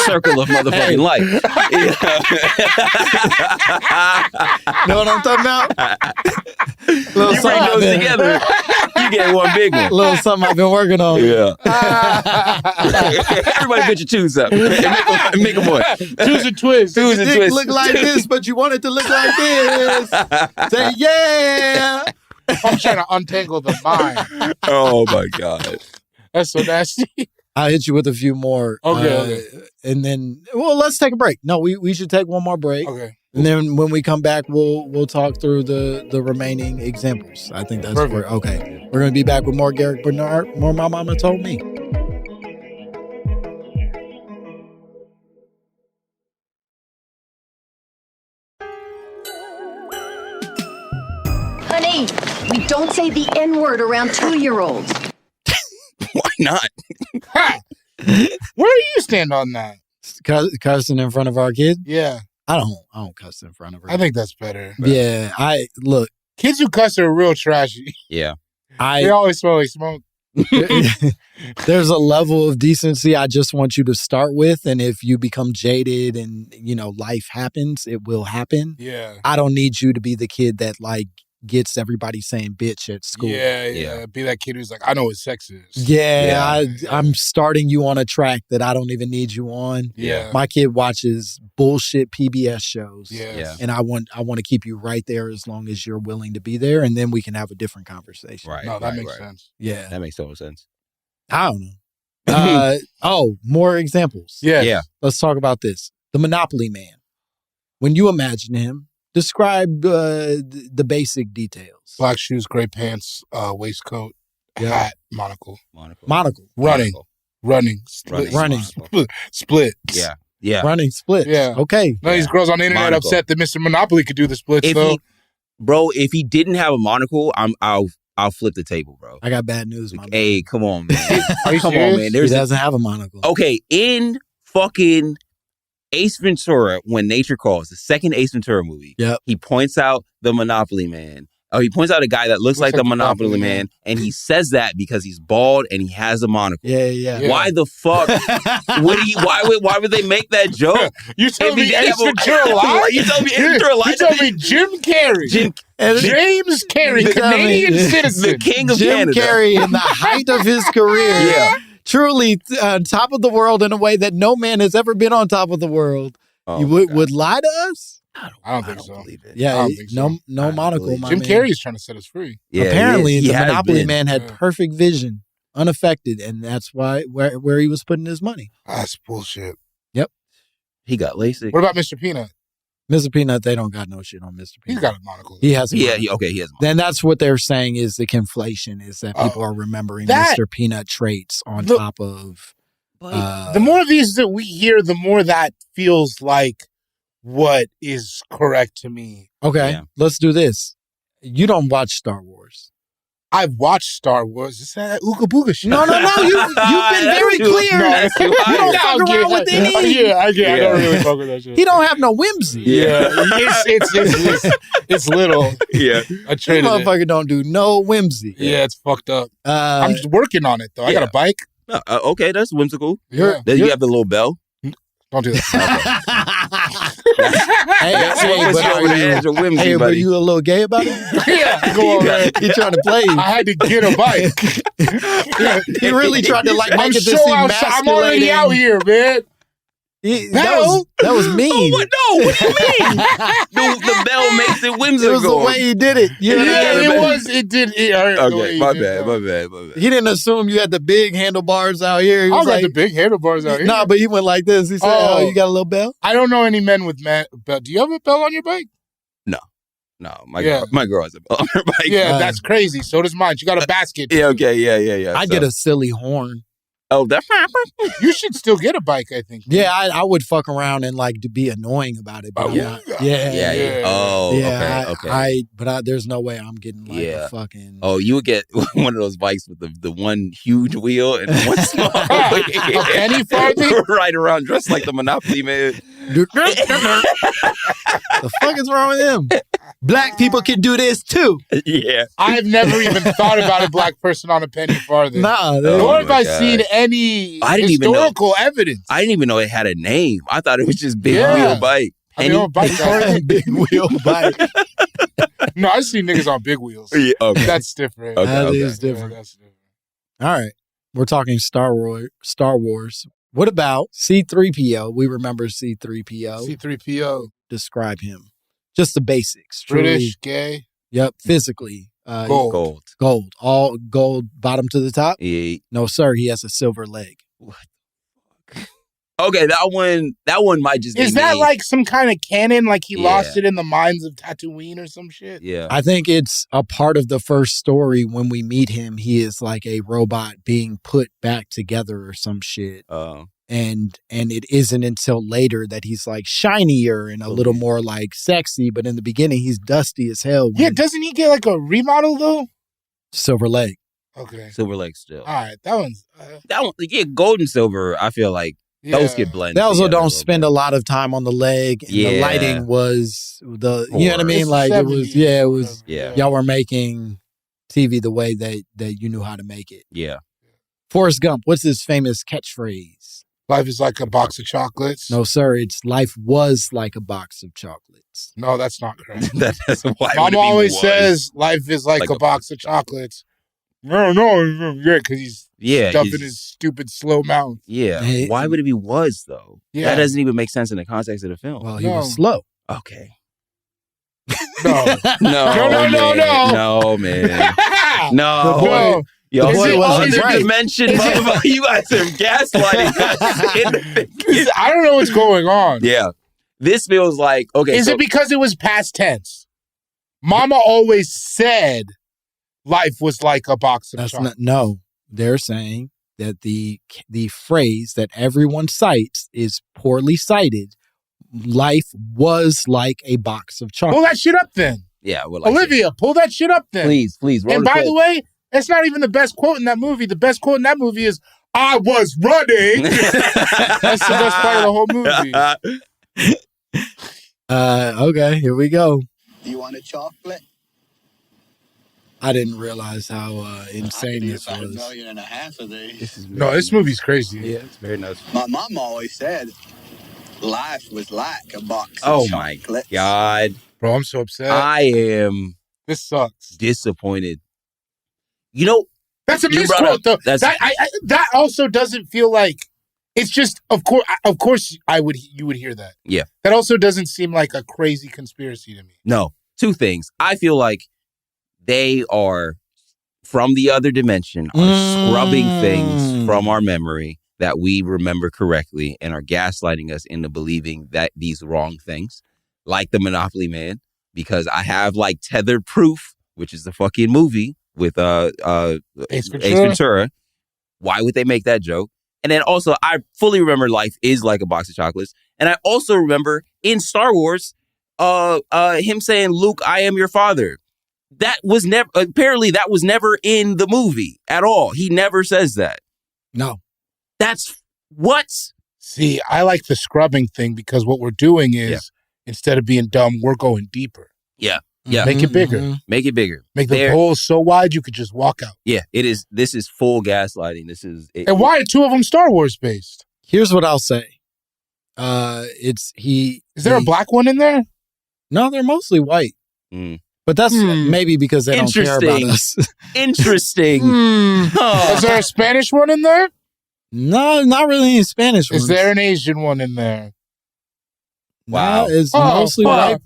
Circle of motherfucking life. Know what I'm talking about? You bring those together, you get one big one. Little something I've been working on. Yeah. Everybody put your twos up and make them one. Twos and twists. Twos and Dick twists. look like this, but you want it to look like this. Say, yeah. I'm trying to untangle the mind. Oh, my God. That's so nasty. I'll hit you with a few more. Okay. And then, let's take a break. No, we should take one more break. Okay. And then when we come back, we'll talk through the remaining examples. I think that's Perfect. where, okay. We're going to be back with more Garrick Bernard, more My Momma Told Me. Honey, we don't say the N-word around 2-year-olds. Why not? Where do you stand on that? Cussing in front of our kid? Yeah. I don't cuss in front of her. I think that's better. Yeah, look. Kids who cuss are real trashy. Yeah. They always smell like smoke. There's a level of decency I just want you to start with, and if you become jaded and life happens, it will happen. Yeah. I don't need you to be the kid that like gets everybody saying bitch at school. Yeah. Be that kid who's like, I know what sex is. I'm starting you on a track that I don't even need you on. Yeah. My kid watches bullshit PBS shows. Yeah. And I want to keep you right there as long as you're willing to be there, and then we can have a different conversation. Right. No, that makes sense. Yeah. That makes total sense. I don't know. More examples. Yeah. Let's talk about this. The Monopoly Man. When you imagine him, describe the basic details. Black shoes, gray pants, waistcoat, hat, monocle. Running. Split. Yeah. Running splits. Yeah. Okay. None of these girls on the internet upset that Mr. Monopoly could do the splits, though. If he didn't have a monocle, I'll flip the table, bro. I got bad news, my man. Hey, come on, man. Come on, man. He doesn't have a monocle. Okay, in fucking Ace Ventura, When Nature Calls, the second Ace Ventura movie, he points out the Monopoly Man. He points out a guy that looks like the Monopoly Man, and he says that because he's bald and he has a monocle. Yeah. Why the fuck why would they make that joke? You told me Ace Ventura lied? You told me Ace Ventura lied? You told me Jim Carrey. James Carrey, Canadian citizen. The king of Jim Canada. Carrey in the height of his career. Truly top of the world in a way that no man has ever been on top of the world. You would lie to us? I don't think so. Believe it. Yeah, I don't think so. no monocle, my Jim man. Carrey is trying to set us free. Yeah, apparently, he the has Monopoly been. Man had perfect vision, unaffected, and that's why where he was putting his money. That's bullshit. Yep. He got LASIK. What about Mr. Peanut? Mr. Peanut, they don't got no shit on Mr. Peanut. He's got a monocle. He has a Yeah, monocle. he has a monocle. Then that's what they're saying is the conflation, is that people are remembering Mr. Peanut traits on top of... the more of these that we hear, the more that feels like what is correct to me. Okay, let's do this. You don't watch Star Wars. I've watched Star Wars. It's that Ooga Booga shit. No. You've been very clear. You don't fuck around with any. Yeah, I don't really fuck with that shit. He don't have no whimsy. Yeah, it's little. Yeah, I traded That motherfucker don't do no whimsy. Yeah, it's fucked up. I'm just working on it though. I got a bike. Okay, that's whimsical. Yeah. Then you have the little bell. Don't do that. But you a little gay about it? Yeah, go on, man. He trying to play you. I had to get a bike. He really tried to make it so this outside. I'm already out here, man. That was mean. What do you mean? the bell makes it whimsical. It was the way he did it. It was. It did. It hurt. Okay, my bad. He didn't assume you had the big handlebars out here. He I was got the big handlebars out here. Nah, but he went like this. He said, "Oh, you got a little bell?" I don't know any men with bell. Do you have a bell on your bike? No, my girl has a bell on her bike. Yeah, that's crazy. So does mine. She got a basket. Yeah, okay, yeah. I get a silly horn. Oh, that's you should still get a bike, I think. Yeah, I would fuck around and like to be annoying about it. But yeah. Oh, okay. But there's no way I'm getting like a fucking. Oh, you would get one of those bikes with the one huge wheel and one small wheel. A penny farthing? Right around dressed like the Monopoly Man. The fuck is wrong with him? Black people can do this too. Yeah. I've never even thought about a black person on a penny farthing. Nah. Nor have I seen any historical evidence. I didn't even know it had a name. I thought it was just big wheel bike. Big wheel bike. No, I see niggas on big wheels. Yeah, okay. That's different. That is different. Yeah, that's different. All right. We're talking Star Wars. What about C-3PO? We remember C-3PO. C-3PO. Describe him. Just the basics. British, gay. Yep. Physically. Gold. All gold, bottom to the top? Yeah. No, sir. He has a silver leg. What the fuck? Okay, that one might just be Is that like some kind of canon? Like he lost Yeah. it in the mines of Tatooine or some shit? Yeah. I think it's a part of the first story. When we meet him, he is like a robot being put back together or some shit. And it isn't until later that he's like shinier and a little more like sexy. But in the beginning, he's dusty as hell. Yeah, doesn't he get like a remodel though? Silver leg. Okay. Silver Lake still. All right, that one's gold and silver. I feel like those get blended. They also don't a spend a lot of time on the leg. And the lighting was you know what I mean? It's Like 70s, it was. Yeah. Y'all were making TV the way that you knew how to make it. Yeah. Forrest Gump, what's his famous catchphrase? Life is like a box of chocolates. No, sir. It's life was like a box of chocolates. No, that's not correct. That's why. Mom always says life is like a box of chocolates. No, yeah, because he's stuffing his stupid slow mouth. Yeah. Hey, why would it be was though? Yeah. That doesn't even make sense in the context of the film. Well, he was slow. Okay. No. No, man. No. Yo, other dimension, motherfucker. You guys are gaslighting us. I don't know what's going on. Yeah. This feels like, okay. Is it because it was past tense? Mama always said life was like a box of chocolates. No, they're saying that the phrase that everyone cites is poorly cited. Life was like a box of chocolates. Pull that shit up then. Yeah. Well, Olivia, pull that shit up then. Please. And by the way, that's not even the best quote in that movie. The best quote in that movie is, I was running. That's the best part of the whole movie. Okay, here we go. Do you want a chocolate? I didn't realize how insane this was. 1.5 million of these. This movie's crazy. Yeah, it's very nuts. My mom always said life was like a box of chocolates. Oh my God. Bro, I'm so upset. This sucks. Disappointed. You know, that's a misquote though. That also doesn't feel like it's just of course you would hear that. Yeah. That also doesn't seem like a crazy conspiracy to me. No. Two things. I feel like they are from the other dimension are scrubbing things from our memory that we remember correctly and are gaslighting us into believing that these wrong things, like the Monopoly Man, because I have like tethered proof, which is the fucking movie with Ace Ventura. Why would they make that joke? And then also, I fully remember life is like a box of chocolates. And I also remember in Star Wars, him saying, Luke, I am your father. That was never in the movie at all. He never says that. No. That's what? See, I like the scrubbing thing because what we're doing is instead of being dumb, we're going deeper. Yeah. Yeah. Make it bigger. Mm-hmm. Make it bigger. Make the hole so wide you could just walk out. Yeah, it is. This is full gaslighting. And why are two of them Star Wars based? Here's what I'll say. Is there a black one in there? No, they're mostly white. But that's maybe because they don't care about us. Interesting. Is there a Spanish one in there? No, not really any Spanish ones. Is there an Asian one in there? Wow. No, it's mostly white.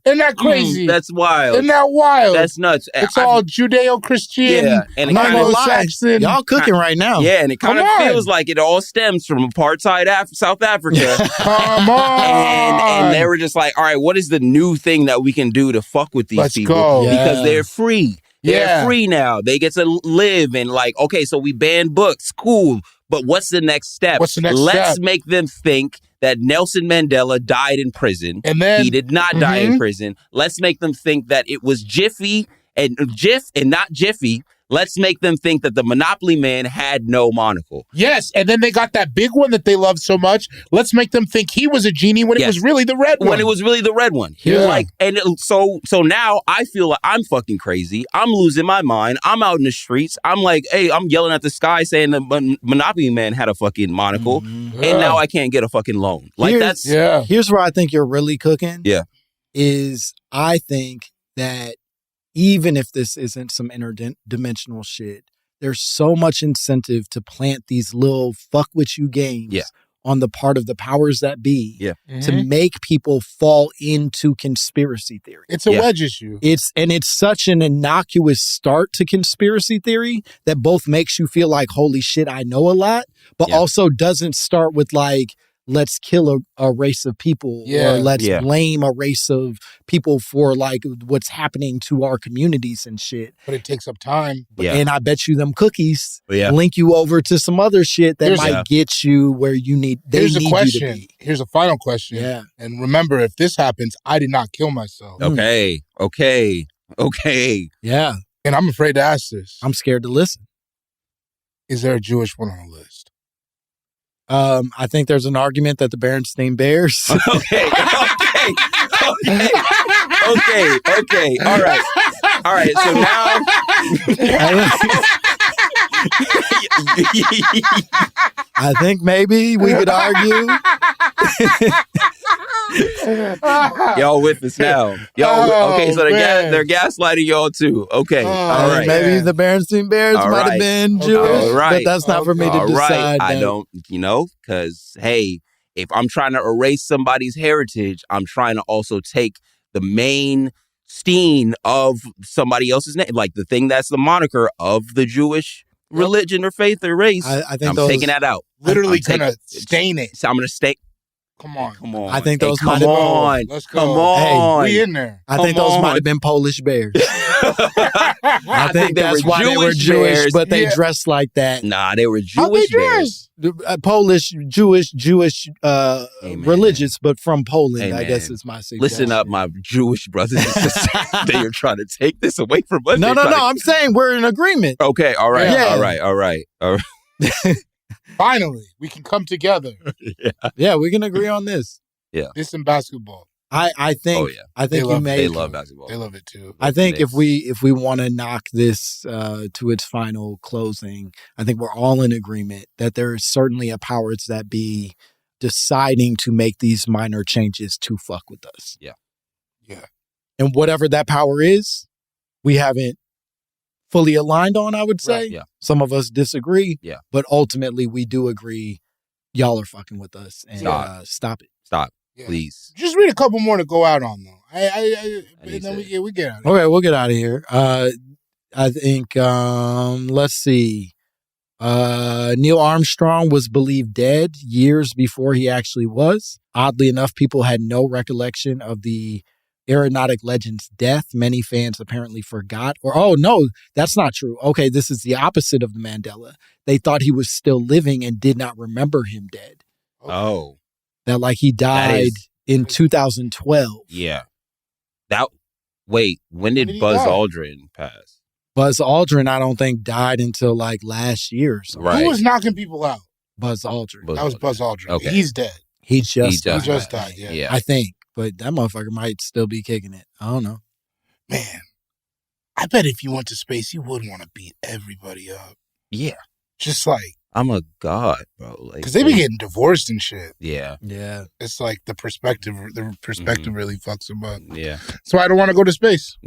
Isn't that crazy? That's wild. Isn't that wild? That's nuts. It's all Judeo-Christian. Yeah, and Anglo-Saxon. Y'all cooking right now. Yeah, and it kind of feels like it all stems from apartheid South Africa. Come on. And they were just like, all right, what is the new thing that we can do to fuck with these people? Go. Because they're free. They're Yeah. free now. They get to live and like, okay, so we ban books. Cool. But what's the next step? Let's make them think that Nelson Mandela died in prison. And then he did not die in prison. Let's make them think that it was Jiffy and not Jiffy. Let's make them think that the Monopoly Man had no monocle. Yes, and then they got that big one that they loved so much. Let's make them think he was a genie when it was really the red one. When it was really the red one. So now I feel like I'm fucking crazy. I'm losing my mind. I'm out in the streets. I'm like, hey, I'm yelling at the sky saying the Monopoly Man had a fucking monocle, and now I can't get a fucking loan. Like Here's where I think you're really cooking. Yeah, is I think that even if this isn't some interdimensional shit, there's so much incentive to plant these little fuck with you games on the part of the powers that be to make people fall into conspiracy theory. It's a wedge issue. It's such an innocuous start to conspiracy theory that both makes you feel like, holy shit, I know a lot, but also doesn't start with like, let's kill a race of people or let's blame a race of people for like what's happening to our communities and shit. But it takes up time. And I bet you them cookies link you over to some other shit that might get you where you need. Here's a question. You to be. Here's a final question. Yeah. And remember, if this happens, I did not kill myself. Okay. Yeah. And I'm afraid to ask this. I'm scared to listen. Is there a Jewish one on the list? I think there's an argument that the Bernstein Bears. Okay. All right. So now. I think maybe we could argue. Y'all with us now. Okay, so they're gaslighting y'all too. Okay, all right. Maybe the Bernstein Bears might have been Jewish, but that's not for me to decide. I don't, because, hey, if I'm trying to erase somebody's heritage, I'm trying to also take the main steen of somebody else's name, like the thing that's the moniker of the Jewish religion or faith or race. I think I'm taking that out. Literally gonna stain it. So I'm gonna stain. Come on. I think those might have been. Let's go. Come on. Hey, we in there. I think those might have been Polish Bears. I think that's why they were Jewish, bears. but they dressed like that. Nah, they were Jewish bears. Polish, Jewish, religious, but from Poland, I guess is my suggestion. Listen up, my Jewish brothers and sisters. They are trying to take this away from us. No. I'm saying we're in agreement. Okay, all right, all right. Finally, we can come together. Yeah, we can agree on this. Yeah. This and basketball. I think they love basketball. They love it too. I think if we want to knock this to its final closing, I think we're all in agreement that there is certainly a powers that be deciding to make these minor changes to fuck with us. Yeah. And whatever that power is, we haven't fully aligned on, I would say. Right, yeah. Some of us disagree. Yeah. But ultimately, we do agree y'all are fucking with us. And stop it. Stop. Yeah. Please. Just read a couple more to go out on, though. And then we get out of here. Okay, we'll get out of here. I think, let's see. Neil Armstrong was believed dead years before he actually was. Oddly enough, people had no recollection of the aeronautic legend's death. Many fans apparently forgot. Oh, no, that's not true. Okay, this is the opposite of the Mandela. They thought he was still living and did not remember him dead. Oh. That like he died in 2012. Yeah. When did Buzz Aldrin pass? Buzz Aldrin, I don't think, died until like last year or something. Right. Who was knocking people out? Buzz Aldrin. That was Buzz Aldrin. Okay. He's dead. He just died, yeah. I think. But that motherfucker might still be kicking it. I don't know. Man, I bet if you went to space, you would want to beat everybody up. Yeah. Just like. I'm a god, bro. Because they be getting divorced and shit. Yeah. Yeah. It's like the perspective really fucks them up. Yeah. So I don't want to go to space.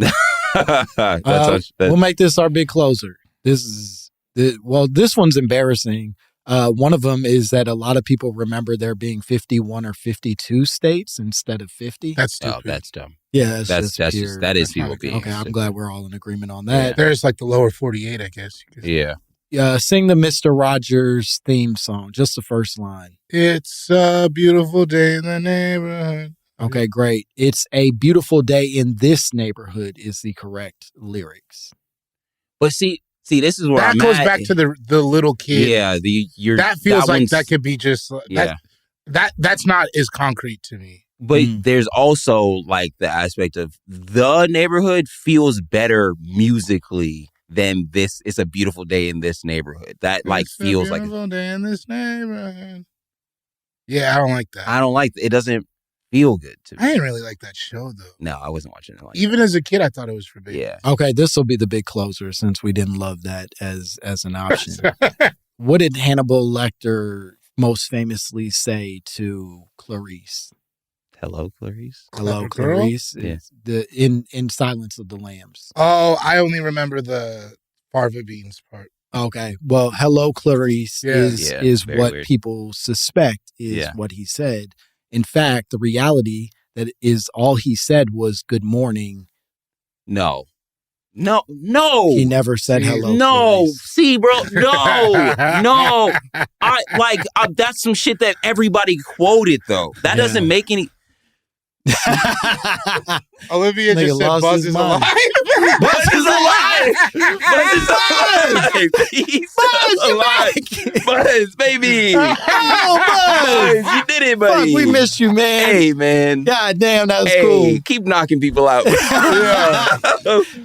We'll make this our big closer. This one's embarrassing. One of them is that a lot of people remember there being 51 or 52 states instead of 50. That's stupid. Oh, that's dumb. Yeah, that is people being okay. I'm glad we're all in agreement on that. Yeah. There's like the lower 48, I guess. Yeah. Sing the Mr. Rogers theme song, just the first line. It's a beautiful day in the neighborhood. Okay, great. It's a beautiful day in this neighborhood is the correct lyrics. But see, this is where that goes back to the little kid. Yeah, that feels like that could be just that's not as concrete to me. But there's also like the aspect of the neighborhood feels better musically than this. It's a beautiful day in this neighborhood. That feels like a beautiful day in this neighborhood. Yeah, I don't like that. I don't like it. Doesn't feel good to me. I didn't really like that show though. No, I wasn't watching it. Even as a kid, I thought it was for babies. Yeah. Okay, this will be the big closer since we didn't love that as an option. What did Hannibal Lecter most famously say to Clarice? Hello, Clarice. Hello, Clarice. Yeah. In Silence of the Lambs. Oh, I only remember the fava beans part. Okay. Well, hello, Clarice is what weird. People suspect is what he said. In fact, the reality that is all he said was good morning. No. He never said hello. No. Clarice. See, bro. No. That's some shit that everybody quoted though. That doesn't make any. Olivia just said Buzz is alive. Buzz is alive. He's alive. Buzz, baby. Oh, Buzz. You did it, buddy. Fuck, we missed you, man. Hey, man. God damn, that was cool. Keep knocking people out.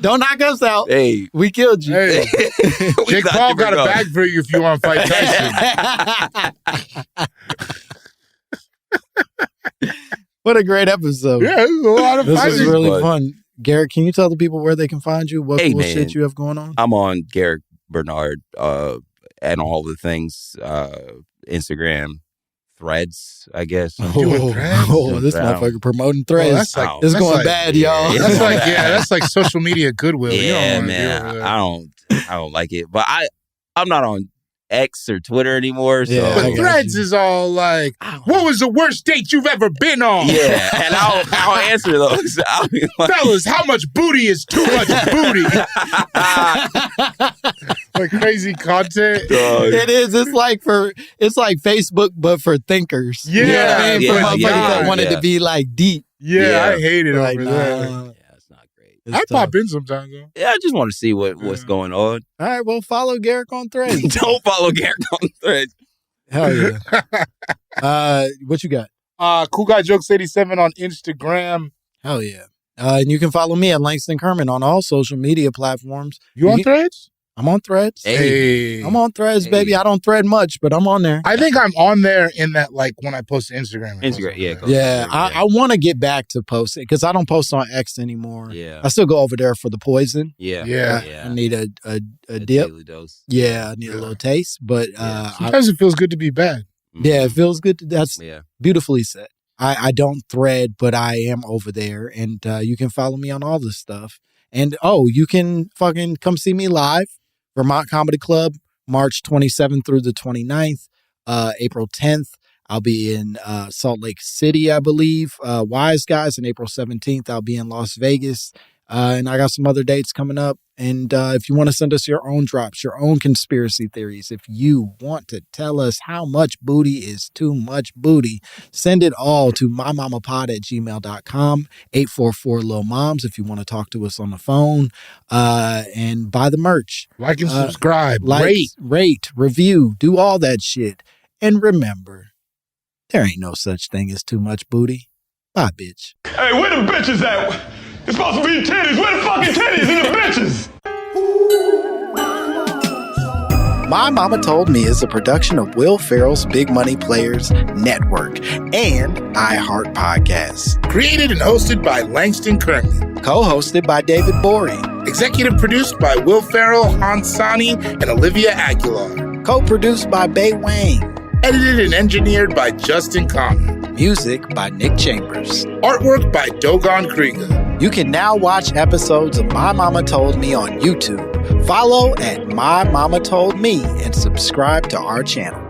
Don't knock us out. Hey. We killed you. Hey. Jake Paul got a bag for you if you want to fight Tyson. What a great episode. Yeah, it was a lot of fun. This was really fun. Garrick, can you tell the people where they can find you? What cool shit you have going on? I'm on Garrick Bernard and all the things, Instagram, Threads, I guess. This motherfucker promoting Threads. It's going bad, y'all. That's like social media goodwill. Yeah, man. I don't like it. But I'm not on X or Twitter anymore. So. Yeah, but Threads is all like, what was the worst date you've ever been on? Yeah, and I'll answer those. I'll be like, fellas, how much booty is too much booty? Like crazy content. It is. It's like Facebook, but for thinkers. Yeah. You know what I mean? For motherfuckers that wanted to be like deep. Yeah, I hate it over there. Yeah, it's not great. I pop in sometimes, though. Yeah, I just want to see what's going on. All right, well, follow Garrick on Threads. Don't follow Garrick on Threads. Hell yeah. What you got? Cool Guy Jokes 87 on Instagram. Hell yeah. And you can follow me at Langston Kerman on all social media platforms. You on Threads? I'm on Threads. Hey. I'm on Threads, baby. I don't thread much, but I'm on there. I think I'm on there in that, like, when I post to Instagram. I want to get back to posting because I don't post on X anymore. Yeah. I still go over there for the poison. Yeah. I need a dip. Daily dose. Yeah, I need a little taste. But sometimes it feels good to be bad. Yeah, it feels good. That's beautifully said. I don't thread, but I am over there. And you can follow me on all this stuff. And, you can fucking come see me live. Vermont Comedy Club, March 27th through the 29th. April 10th, I'll be in Salt Lake City, I believe. Wise Guys, and April 17th, I'll be in Las Vegas. And I got some other dates coming up. And if you want to send us your own drops, your own conspiracy theories, if you want to tell us how much booty is too much booty, send it all to mymommapod@gmail.com, 844-LIL-MOMS if you want to talk to us on the phone. And buy the merch. Like and subscribe. Rate, review, do all that shit. And remember, there ain't no such thing as too much booty. Bye, bitch. Hey, where the bitches at? It's supposed to be titties. Where the fucking titties and the bitches? My Momma Told Me is a production of Will Ferrell's Big Money Players Network and iHeart Podcasts. Created and hosted by Langston Kerman. Co-hosted by David Borey. Executive produced by Will Ferrell, Hansani, and Olivia Aguilar. Co-produced by Bay Wayne. Edited and engineered by Justin Connor. Music by Nick Chambers. Artwork by Dogon Krieger. You can now watch episodes of My Momma Told Me on YouTube. Follow at My Momma Told Me and subscribe to our channel.